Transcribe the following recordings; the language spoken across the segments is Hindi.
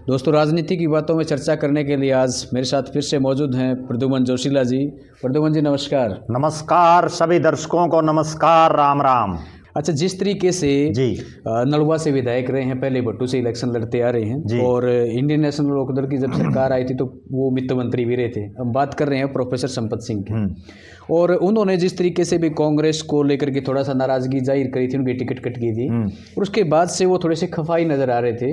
दोस्तों, राजनीति की बातों में चर्चा करने के लिए आज मेरे साथ फिर से मौजूद हैं प्रद्युमन जोशीला जी। प्रद्युमन जी नमस्कार। नमस्कार सभी दर्शकों को, नमस्कार, राम राम। अच्छा, जिस तरीके से जी नलवा से विधायक रहे हैं, पहले भट्टू से इलेक्शन लड़ते आ रहे हैं और इंडियन नेशनल लोकदल की जब सरकार आई थी तो वो वित्त मंत्री भी रहे थे। हम बात कर रहे हैं प्रोफेसर संपत सिंह की, और उन्होंने जिस तरीके से भी कांग्रेस को लेकर के थोड़ा सा नाराजगी जाहिर करी थी, उनकी टिकट कट गई थी और उसके बाद से वो थोड़े से खफाई नजर आ रहे थे।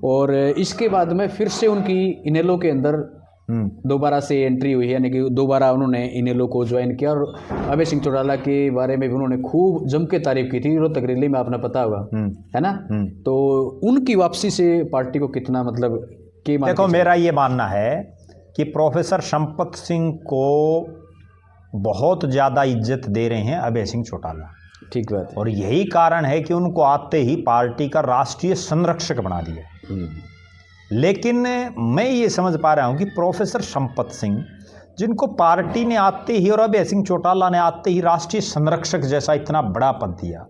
और इसके बाद में फिर से उनकी इनेलो के अंदर दोबारा से एंट्री हुई है, यानी कि दोबारा उन्होंने इनेलो को ज्वाइन किया। और अभय सिंह चौटाला के बारे में भी उन्होंने खूब जम के तारीफ की थी, रोहतक रैली में, आपने पता होगा, है ना। तो उनकी वापसी से पार्टी को कितना मतलब देखो, मेरा ये मानना है कि प्रोफेसर संपत सिंह को बहुत ज़्यादा इज्जत दे रहे हैं अभय सिंह चौटाला। ठीक बात है। और यही कारण है कि उनको आते ही पार्टी का राष्ट्रीय संरक्षक बना दिया। लेकिन मैं ये समझ पा रहा हूँ कि प्रोफेसर संपत सिंह, जिनको पार्टी ने आते ही और अभय सिंह चौटाला ने आते ही राष्ट्रीय संरक्षक जैसा इतना बड़ा पद दिया,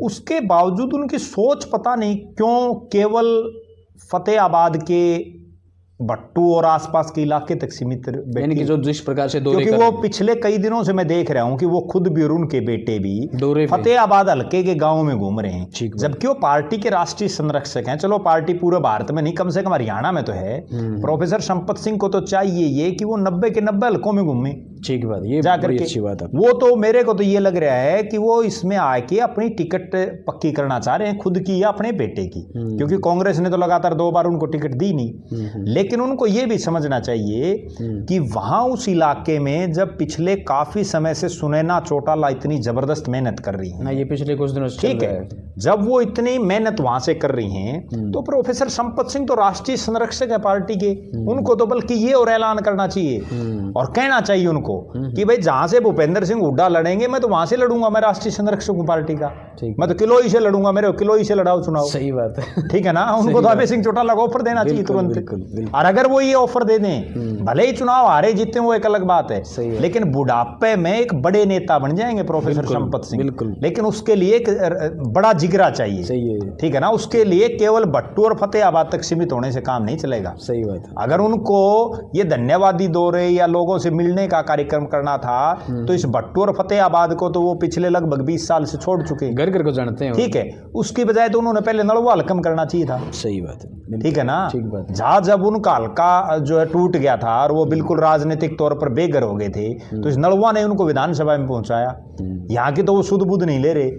उसके बावजूद उनकी सोच पता नहीं क्यों केवल फतेहाबाद के भट्टू और आसपास के इलाके तक सीमित, यानी कि जो जिस प्रकार से क्योंकि वो पिछले कई दिनों से मैं देख रहा हूँ कि वो खुद भी और उनके बेटे भी फतेहाबाद हल्के के गांव में घूम रहे हैं, जबकि वो पार्टी के राष्ट्रीय संरक्षक हैं। चलो, पार्टी पूरे भारत में नहीं, कम से कम हरियाणा में तो है। प्रोफेसर संपत सिंह को तो चाहिए ये कि वो 90 के 90 हल्कों में घूमे। ठीक बात, ये जाकर के अच्छी बात है। वो तो मेरे को तो ये लग रहा है कि वो इसमें आके अपनी टिकट पक्की करना चाह रहे हैं, खुद की या अपने बेटे की, क्योंकि कांग्रेस ने तो लगातार 2 बार उनको टिकट दी नहीं। लेकिन उनको ये भी समझना चाहिए कि वहां उस इलाके में जब पिछले काफी समय से सुनैना चौटाला इतनी जबरदस्त मेहनत कर रही है, ये पिछले कुछ दिनों से, ठीक है, जब वो इतनी मेहनत वहां से कर रही हैं, तो प्रोफेसर संपत सिंह तो राष्ट्रीय संरक्षक है पार्टी के, उनको तो बल्कि ये और ऐलान करना चाहिए और कहना चाहिए उनको कि भाई जहां से भूपेंद्र सिंह हुड्डा लड़ेंगे मैं तो वहां से लड़ूंगा, मैं राष्ट्रीय संरक्षक हूं पार्टी का, मैं तो किलोई से लड़ूंगा, मेरे किलोई से लड़ाओ चुनाव। सही बात है, ठीक है ना। उनको तो अभय सिंह चौटाला को ऑफर देना चाहिए तुरंत। और अगर वो ये ऑफर दे दें, भले ही चुनाव हारे जीते वो एक अलग बात है, लेकिन बुढ़ापे में एक बड़े नेता बन जाएंगे प्रोफेसर संपत सिंह। लेकिन उसके लिए एक बड़ा जिगरा चाहिए, ठीक है ना। उसके लिए केवल भट्टू और फतेहाबाद तक सीमित होने से काम नहीं चलेगा। सही बात है। अगर उनको ये धन्यवादी दौरे या लोगों से मिलने का कार्यक्रम करना था तो इस भट्टू और फतेहाबाद को तो वो पिछले लगभग 20 साल से छोड़ चुके हैं, घर घर को जानते हैं, ठीक है। उसकी बजाय तो उन्होंने पहले नलवा हल्कम करना चाहिए था। सही बात है, ठीक है ना। ठीक बात। जहां जब उनका हल्का जो है टूट गया था और वो बिल्कुल राजनीतिक तौर पर बेघर हो गए थे, तो इस नलवा ने उनको विधानसभा में पहुंचाया। यहाँ की तो वो सुध बुध नहीं ले रहे।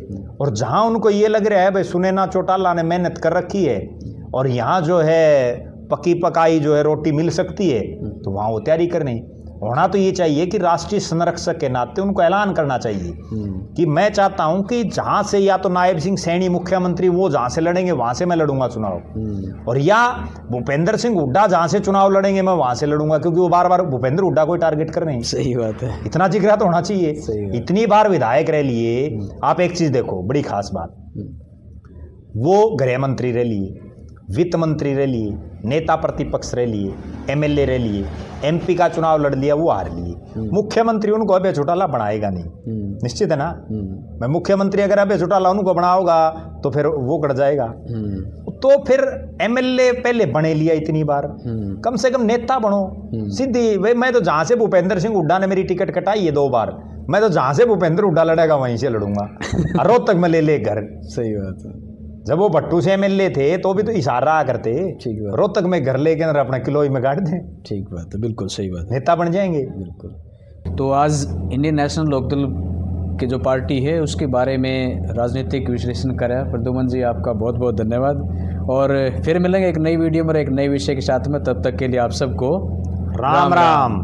और जहां उनको ये लग रहा है भाई सुनैना चौटाला ने मेहनत कर रखी है और यहाँ जो है पकी पकाई जो है रोटी मिल सकती है, तो वहां वो तैयारी करनी होना तो ये चाहिए कि राष्ट्रीय संरक्षक के नाते उनको ऐलान करना चाहिए कि मैं चाहता हूं कि जहां से या तो नायब सिंह सैनी मुख्यमंत्री वो जहां से लड़ेंगे वहां से मैं लड़ूंगा चुनाव, और या भूपेंद्र सिंह हुड्डा जहां से चुनाव लड़ेंगे मैं वहां से लड़ूंगा, क्योंकि वो बार बार भूपेंद्र हुड्डा को टारगेट कर रहे हैं। सही बात है, इतना जिगरा तो होना चाहिए। इतनी बार विधायक रह लिए आप, एक चीज देखो बड़ी खास बात, वो गृह मंत्री रह लिए, वित्त मंत्री रह लिए, नेता प्रतिपक्ष रह लिए, एमएलए रह लिए, एमपी का चुनाव लड़ लिया, वो हार लिए। मुख्यमंत्री उनको अभय चौटाला बनाएगा नहीं, निश्चित है ना। मैं मुख्यमंत्री अगर अभय चौटाला उनको बनाऊंगा तो फिर वो गड़ जाएगा। तो फिर एमएलए पहले बने लिया इतनी बार, कम से कम नेता बनो सीधी। भाई मैं तो जहां से भूपेंद्र सिंह हुड्डा ने मेरी टिकट कटाई है 2 बार, मैं तो जहां से भूपेंद्र हुड्डा लड़ेगा वहीं से लड़ूंगा, रोहतक में ले घर। सही बात है। जब वो भट्टू से एमएलए थे तो भी तो इशारा करते, ठीक है, रोहतक में घर लेके अंदर अपना किलोई में गाड़ दें। ठीक बात है, बिल्कुल सही बात, नेता बन जाएंगे। बिल्कुल। तो आज इंडियन नेशनल लोकदल की जो पार्टी है उसके बारे में राजनीतिक विश्लेषण करा प्रद्युमन जी, आपका बहुत बहुत धन्यवाद। और फिर मिलेंगे एक नई वीडियो में एक नए विषय के साथ में, तब तक के लिए आप सबको राम राम।